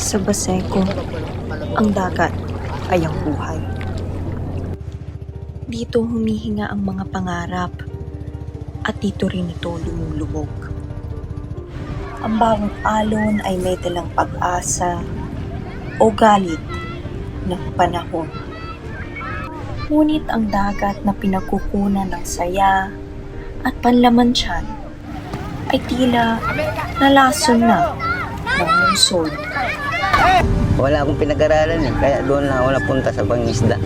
Sa Baseco, ang dagat ay ang buhay. Dito humihinga ang mga pangarap at dito rin ito lumulubog. Ang bawat alon ay may dalang pag-asa o galit ng panahon. Ngunit ang dagat na pinagkukunan ng saya at panlaman tiyan ay tila nalason na ng lungsod. Wala akong pinag-aralan kaya doon lang ako napunta sa pangingisda.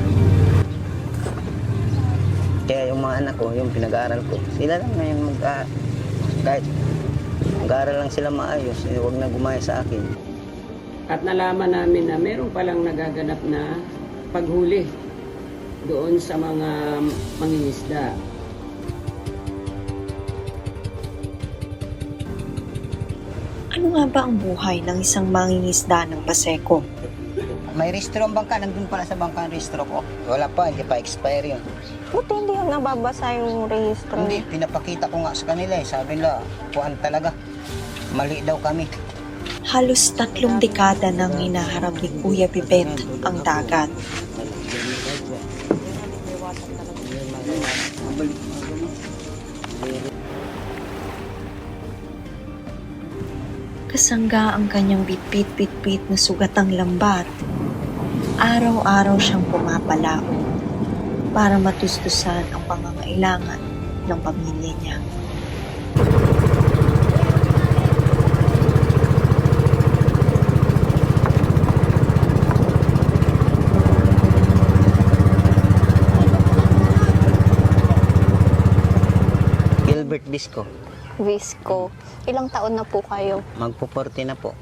Kaya yung mga anak ko, yung pinag-aaral ko, sila lang ngayon kahit mag-aaral lang sila maayos, huwag na gumaya sa akin. At nalaman namin na meron palang nagaganap na paghuli doon sa mga mangingisda. Ano nga ba ang buhay ng isang mangingisda ng Baseco? May rehistro ang bangka, nandun pala sa bangka ang rehistro ko. Wala pa, hindi pa expire yun. Buti hindi yung nababasa yung rehistro. Hindi, pinapakita ko nga sa kanila sabi nila, kuan talaga, mali daw kami. Halos 3 dekada nang hinaharap ni Kuya Bibet ang dagat. Kasangga ang kanyang bitbit-bitbit na sugatang lambat. Araw-araw siyang pumapalaot para matustusan ang pangangailangan ng pamilya niya. Gilbert Bisco, Visco. Ilang taon na po kayo? magpo-40 na po.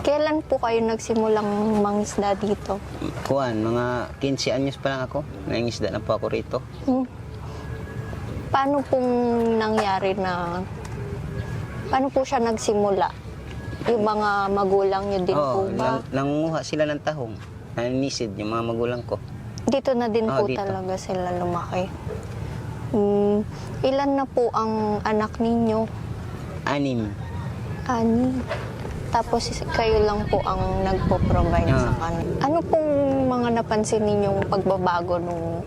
Kailan po kayo nagsimulang mangisda dito? Kuan, mga 15 anyos pa lang ako, nangingisda na po ako rito. Paano pong nangyari na... Paano po siya nagsimula? Yung mga magulang niyo din po ba? Nangunguha sila ng tahong, naninisid yung mga magulang ko. Dito na din po dito. talaga sila lumaki. Ilan na po ang anak ninyo? 6. Ani. Tapos kayo lang po ang nagpo-provide sa kanila. Ano pong mga napansin ninyong pagbabago nung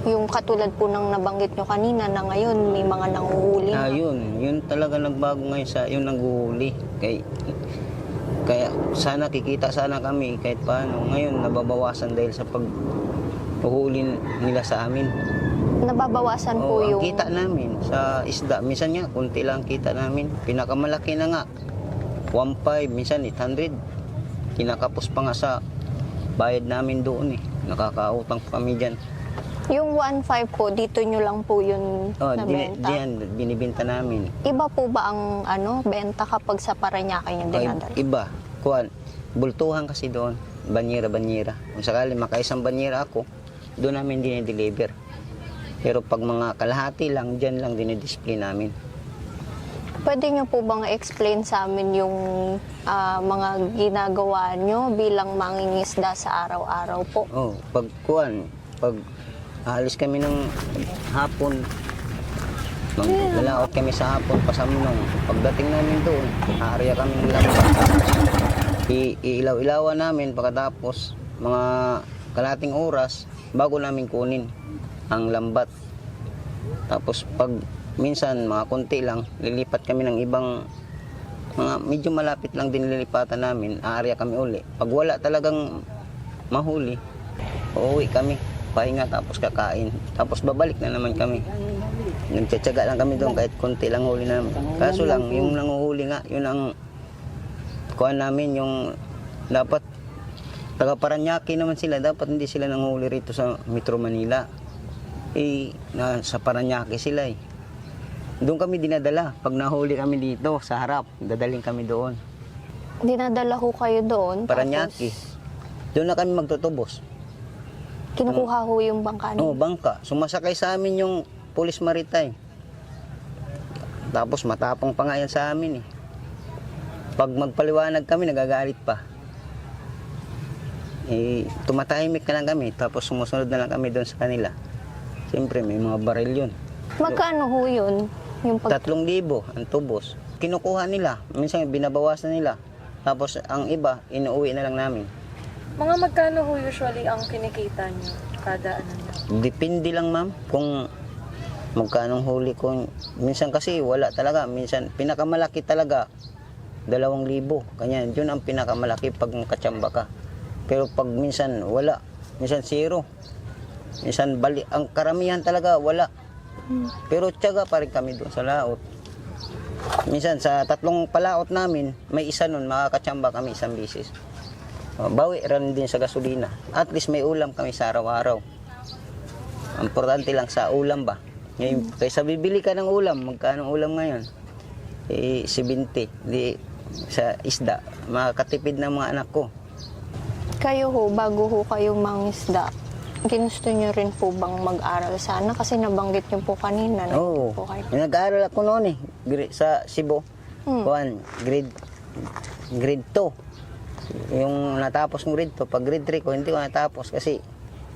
yung katulad po ng nabanggit nyo kanina na ngayon may mga nanguhuli na? Yun talaga nagbago ngayon sa yung nanguhuli. Kaya sana kikita sana kami kahit paano. Ngayon nababawasan dahil sa paghuhuli nila sa amin. Nababawasan po Ang yung... kita namin sa isda. Minsan nga, kunti lang kita namin. Pinakamalaki na nga. 1.5, minsan 800. Kinakapos pa nga sa bayad namin doon Nakakautang pa kami dyan. Yung 1.5 po, dito nyo lang po yun nabenta? Diyan, binibenta namin. Iba po ba ang benta kapag sa Parañaque yung dinadala? Iba. Kuan, bultuhan kasi doon. Banyera. Kung sakali makaisang banyera ako, doon namin dinideliver. Pero pag mga kalahati lang, dyan lang dinidisplay namin. Pwede nyo po bang explain sa amin yung mga ginagawa nyo bilang mangingisda sa araw-araw po? Pag aalis kami ng hapon, lalaot kami sa hapon, pasamnong. Pagdating namin doon, aarya kami ng lambat. Iilaw-ilawan namin pagkatapos mga kalahating oras bago namin kunin ang lambat. Tapos pag minsan mga konti lang, lilipat kami ng ibang mga medyo malapit lang din lilipatan namin, aarya kami uli. Pag wala talagang mahuli, uuwi kami, pahinga tapos kakain. Tapos babalik na naman kami. Nagtsatsaga lang kami doon kahit konti lang huli namin. Kaso lang, yung nanguhuli nga, yun ang kuha namin, yung dapat taga Parañaque naman sila, dapat hindi sila nanguhuli rito sa Metro Manila. Sa Parañaque sila Doon kami dinadala. Pag nahuli kami dito sa harap, dadaling kami doon. Dinadala ho kayo doon? Parañaque. Doon na kami magtutubos. Kinukuha ho yung bangka niyo? Bangka. Sumasakay sa amin yung Police Maritime. Tapos matapang pa nga yan sa amin Pag magpaliwanag kami, nagagalit pa. Tumatahimik na lang kami, tapos sumusunod na lang kami doon sa kanila. Siyempre, may mga baril yun. Magkano ho yun? 3,000 ang tubos. Kinukuha nila. Minsan binabawasan nila. Tapos ang iba, inuuwi na lang namin. Mga magkano ho usually ang kinikita niyo kada ano niyo? Depende lang ma'am kung magkano huli ko. Minsan kasi wala talaga. Minsan pinakamalaki talaga 2,000. Kanya yun ang pinakamalaki pag makatsamba ka. Pero pag minsan wala, minsan 0. Minsan bali, ang karamihan talaga wala. Pero tiyaga pa rin kami doon sa laot. Minsan sa 3 palaot namin, may isa nun makakatsamba kami isang bisis. Bawi rin din sa gasolina. At least may ulam kami sa araw-araw. Ang importante lang sa ulam ba. Ngayon, kaysa bibili ka ng ulam, magkano ulam ngayon? 70. Di, sa isda, makakatipid ng mga anak ko. Kayo ho, bago ho kayong mangisda, ginusto nyo rin po bang mag-aral sana? Kasi nabanggit nyo po kanina. Oo. Po kayo. Nag-aaral ako noon sa Cebu. Grade 2. Yung natapos ng grade 2, pag grade 3 ko, hindi ko natapos kasi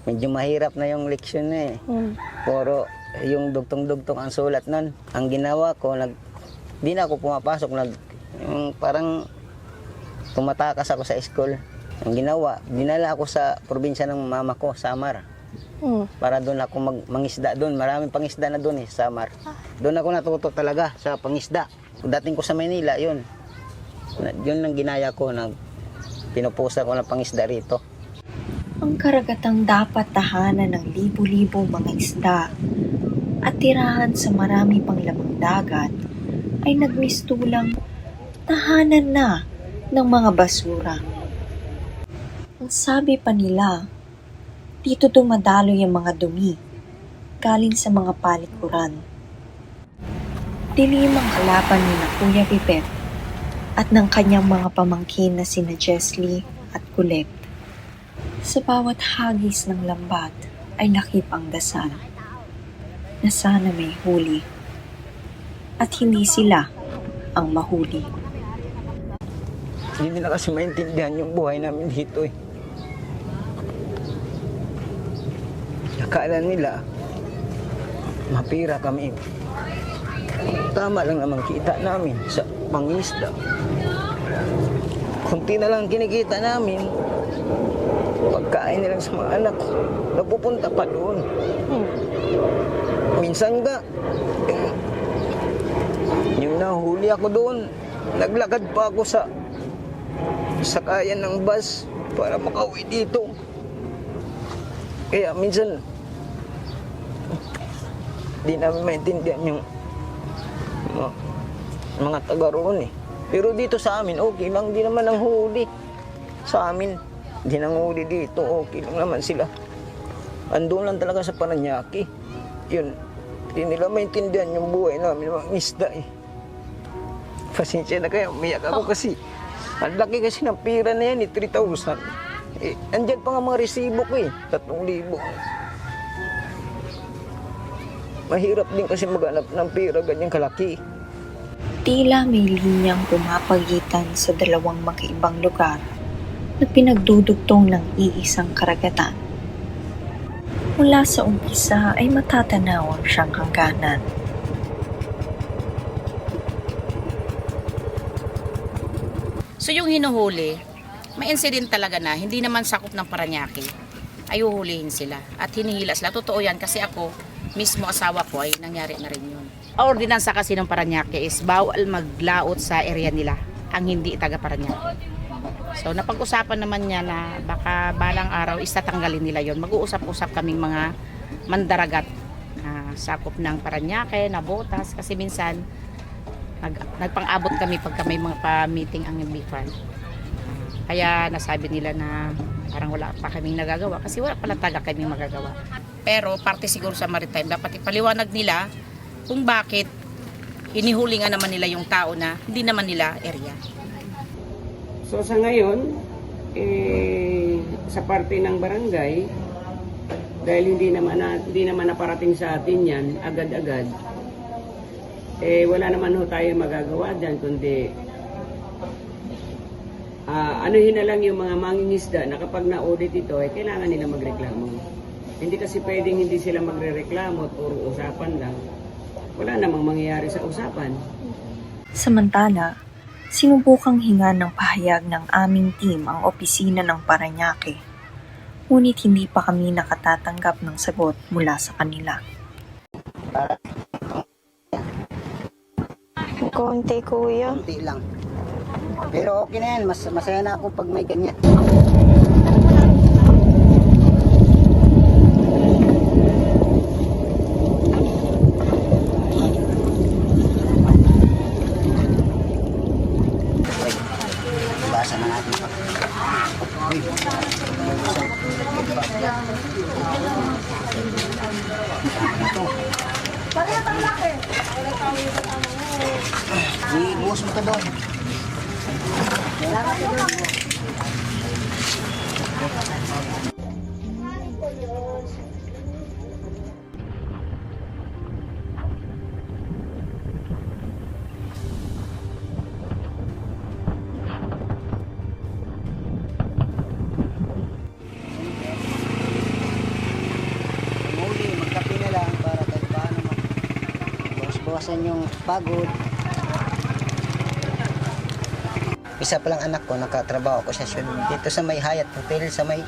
medyo mahirap na yung leksyon na eh. Puro yung dugtong-dugtong ang sulat nun. Ang ginawa ko, di na ako pumapasok. Yung parang tumatakas ako sa school. Ang ginawa, dinala ako sa probinsya ng mama ko, Samar. Para doon ako mangisda doon. Maraming pangisda na doon Samar. Doon ako natuto talaga sa pangisda. Dating ko sa Manila, yun. Yun ang ginaya ko, pinupusa ko ng pangisda rito. Ang karagatang dapat tahanan ng libo-libo mga isda at tirahan sa marami pang lamang dagat ay nagmistulang tahanan na ng mga basura. Ang sabi pa nila, dito dumadaloy ang mga dumi galing sa mga palikuran. Dilim ang kalaban ni na Kuya Pipet at ng kanyang mga pamangkin na sina Jesly at Colette. Sa bawat hagis ng lambat ay lakip ang dasal na sana may huli at hindi sila ang mahuli. Hindi nila kasi maintindihan yung buhay namin dito eh. Akala nila, mapira kami. Tama lang naman kita namin sa pangisda. Kunti na lang kinikita namin. Pagkain nila sa mga anak, napupunta pa doon. Minsan nga, yung nahuli ako doon, naglakad pa ako sa sakayan ng bus para makauwi dito. Kaya minsan, di namin maintindihan yung mga taga roon eh. Pero dito sa amin, okay lang. Di naman ang huli sa amin. Di nang huli dito, okay lang naman sila. Andun lang talaga sa Paranaque. Yun, di nila maintindihan yung buhay namin, mga isda eh. Pasensya na kayo, umiyak ako kasi. Ang laki kasi ng pira na yan eh, 3,000. Eh, andyan pa nga mga resibo ko eh, 3,000. Mahirap din kasi maghanap ng pera ganyang kalaki. Tila may linyang pumapagitan sa dalawang magkaibang lugar na pinagdudugtong ng iisang karagatan. Mula sa umpisa ay matatanaw ang siyang hangganan. So yung hinuhuli, may incident talaga na hindi naman sakop ng Paranaque, ay uhulihin sila at hinihila sila. Totoo yan kasi ako, mismo asawa ko ay nangyari na rin yun. Ang ordinansa kasi ng Paranaque is bawal maglaot sa area nila ang hindi taga Paranaque. So napag-usapan naman niya na baka balang araw is tatanggalin nila yon. Mag-uusap-usap kaming mga mandaragat na sakop ng Paranaque, na Botas kasi minsan nagpang-abot kami pagka may mga pa-meeting ang BIFAN. Kaya nasabi nila na parang wala pa kaming nagagawa kasi wala pala talaga kaming magagawa. Pero parte siguro sa maritime, dapat ipaliwanag nila kung bakit hinihuli nga naman nila yung tao na hindi naman nila area. So sa ngayon, sa parte ng barangay, dahil hindi naman naparating sa atin yan agad-agad, wala naman ho tayo magagawa dyan, kundi anuhin na lang yung mga mangingisda na kapag na-audit ito, kailangan nila magreklamo. Hindi kasi pwedeng hindi sila magre-reklamo at puro usapan lang. Wala namang mangyayari sa usapan. Samantala, Sinubukang hinga ng pahayag ng aming team ang opisina ng Parañaque, ngunit hindi pa kami nakatatanggap ng sagot mula sa kanila. Konti, kuya. Kunti lang. Pero okay na yan, masaya na ako pag may ganyan. Basa na natin pa. Uy. Ibuhos mo to doon. Muli, magkape na lang para kahit paano bawas-bawasan yung pagod. Isa pa lang anak ko, nakatrabaho ko siya dito sa may Hyatt Hotel, sa may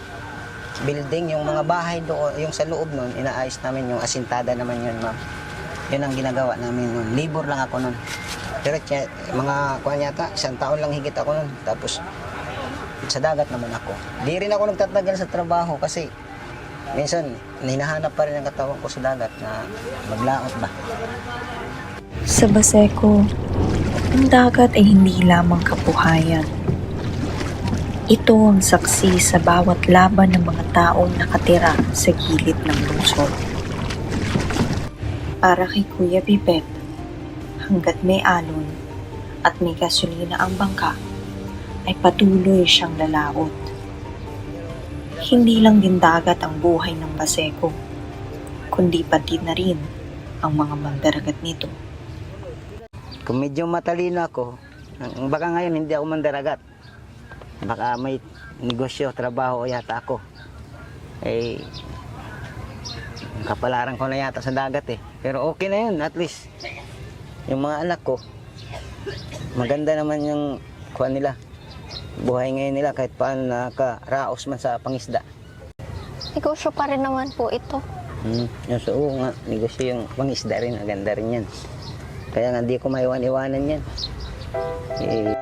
building, yung mga bahay doon, yung sa loob nun, inaayos namin yung asintada naman yun, ma'am. Yun ang ginagawa namin nun. Libor lang ako nun. Pero mga kuwan yata, 1 taon lang higit ako nun. Tapos, sa dagat naman ako. Di rin ako nagtatagal sa trabaho kasi minsan, hinahanap pa rin ang katawan ko sa dagat na maglaot ba. Sa Baseco, ang dagat ay hindi lamang kabuhayan. Ito ang saksi sa bawat laban ng mga taong nakatira sa gilid ng lungsod. Para kay Kuya Pipet, hanggat may alon at may gasolina ang bangka, ay patuloy siyang lalaot. Hindi lang din dagat ang buhay ng Baseco, kundi pati na rin ang mga mandaragat nito. Kung medyo matalino ako, baka ngayon hindi ako mandaragat. Baka may negosyo, trabaho yata ako. Eh, kapalaran ko na yata sa dagat eh. Pero okay na yun, at least. Yung mga anak ko, maganda naman yung kuha nila. Buhay ngayon nila kahit paano nakaraos man sa pangisda. Negosyo pa rin naman po ito. Yung so, oo nga, negosyo yung pangisda rin, maganda rin yan. Kaya nga di ko maiwan-iwanan yan. Eh,